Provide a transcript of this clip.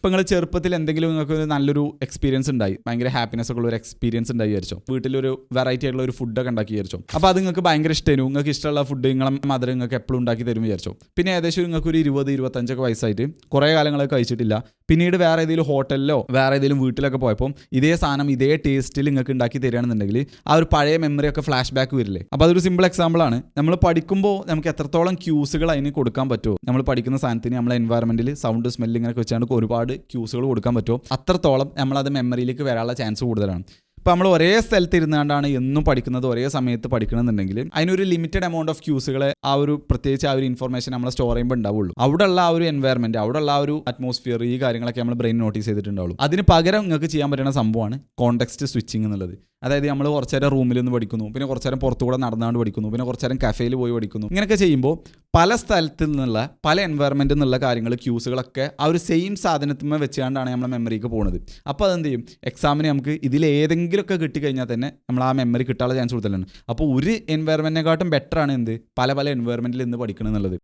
ഇപ്പം നിങ്ങൾ ചെറുപ്പത്തിൽ എന്തെങ്കിലും നിങ്ങൾക്ക് ഒരു നല്ലൊരു എക്സ്പീരിയൻസ് ഉണ്ടായി, ഭയങ്കര ഹാപ്പിനെസ് ഒക്കെ ഉള്ള ഒരു എക്സ്പീരിയൻസ് ഉണ്ടായി വിചാരിച്ചോ, വീട്ടിലൊരു വെറൈറ്റി ആയിട്ടുള്ള ഒരു ഫുഡൊക്കെ ഉണ്ടാക്കി വിചാരിച്ചോ. അപ്പോൾ അത് നിങ്ങൾക്ക് ഭയങ്കര ഇഷ്ടമായിരുന്നു, നിങ്ങൾക്ക് ഇഷ്ടമുള്ള ഫുഡ് നിങ്ങളെ മദർ നിങ്ങൾക്ക് എപ്പോഴും ഉണ്ടാക്കി തരും വിചാരിച്ചോ. പിന്നെ ഏകദേശം നിങ്ങൾക്ക് ഒരു 20-25 വയസ്സായിട്ട് കുറേ കാലങ്ങളൊക്കെ കഴിച്ചിട്ടില്ല. പിന്നീട് വേറെ ഏതെങ്കിലും ഹോട്ടലിലോ വേറെ ഏതെങ്കിലും വീട്ടിലൊക്കെ പോയപ്പോൾ ഇതേ സാധനം ഇതേ ടേസ്റ്റിൽ നിങ്ങൾക്ക് ഉണ്ടാക്കി തരികയാണെന്നുണ്ടെങ്കിൽ ആ ഒരു പഴയ മെമ്മറി ഒക്കെ ഫ്ലാഷ് ബാക്ക് വരില്ലേ. അപ്പോൾ അതൊരു സിമ്പിൾ എക്സാമ്പിളാണ്. നമ്മൾ പഠിക്കുമ്പോൾ നമുക്ക് എത്രത്തോളം ക്യൂസുകൾ അതിന് കൊടുക്കാൻ പറ്റുമോ, നമ്മൾ പഠിക്കുന്ന സാധനത്തിന് നമ്മളെ എൻവയറമെന്റിൽ സൗണ്ട് സ്മെല്ല് ഇങ്ങനെ വെച്ചാണ് ഒരുപാട് ക്യൂസുകൾ കൊടുക്കാൻ പറ്റുമോ, അത്രത്തോളം നമ്മളത് മെമ്മറിയിലേക്ക് വരാനുള്ള ചാൻസ് കൂടുതലാണ്. ഇപ്പോൾ നമ്മൾ ഒരേ സ്ഥലത്ത് ഇരുന്നുകൊണ്ടാണ് എന്നും പഠിക്കുന്നത്, ഒരേ സമയത്ത് പഠിക്കണമെന്നുണ്ടെങ്കിൽ അതിനൊരു ലിമിറ്റഡ് എമൗണ്ട് ഓഫ് ക്യൂസുകളെ ആ ഒരു പ്രത്യേകിച്ച് ആ ഒരു ഇൻഫർമേഷൻ നമ്മൾ സ്റ്റോർ ചെയ്യുമ്പോൾ ഉണ്ടാവുള്ളൂ. അവിടെയുള്ള ആ ഒരു എൻവയറമെന്റ്, അവിടെയുള്ള ആ ഒരു അറ്റ്മോസ്ഫിയർ, ഈ കാര്യങ്ങളൊക്കെ നമ്മൾ ബ്രെയിൻ നോട്ടീസ് ചെയ്തിട്ടുണ്ടാവുള്ളൂ. അതിന് പകരം നിങ്ങൾക്ക് ചെയ്യാൻ പറ്റുന്ന സംഭവമാണ് കോണ്ടെക്സ്റ്റ് സ്വിച്ചിങ് എന്നുള്ളത്. അതായത് നമ്മൾ കുറച്ച് നേരം റൂമിൽ നിന്ന് പഠിക്കുന്നു, പിന്നെ കുറച്ച് നേരം പുറത്തുകൂടെ നടന്നുകൊണ്ട് പഠിക്കുന്നു, പിന്നെ കുറച്ച് നേരം കഫേയിൽ പോയി പഠിക്കുന്നു. ഇങ്ങനെയൊക്കെ ചെയ്യുമ്പോൾ പല സ്ഥലത്തിൽ നിന്നുള്ള പല എൻവയറമെൻറ്റിൽ നിന്നുള്ള കാര്യങ്ങൾ ക്യൂസുകളൊക്കെ ആ ഒരു സെയിം സാധനത്തിന്മേൽ വെച്ചുകൊണ്ടാണ് നമ്മളെ മെമ്മറിക്ക് പോകുന്നത്. അപ്പോൾ അതെന്ത് ചെയ്യും, എക്സാമിന് നമുക്ക് ഇതിലേതെങ്കിലുമൊക്കെ കിട്ടിക്കഴിഞ്ഞാൽ തന്നെ നമ്മൾ ആ മെമ്മറി കിട്ടാനുള്ള ചാൻസ് കൂടുതലാണ്. അപ്പോൾ ഒരു എൻവയറമെൻറ്റിനെക്കാട്ടും ബെറ്ററാണ് എന്ത് പല എൻവയറമെൻറ്റിൽ നിന്ന് പഠിക്കണം എന്നുള്ളത്.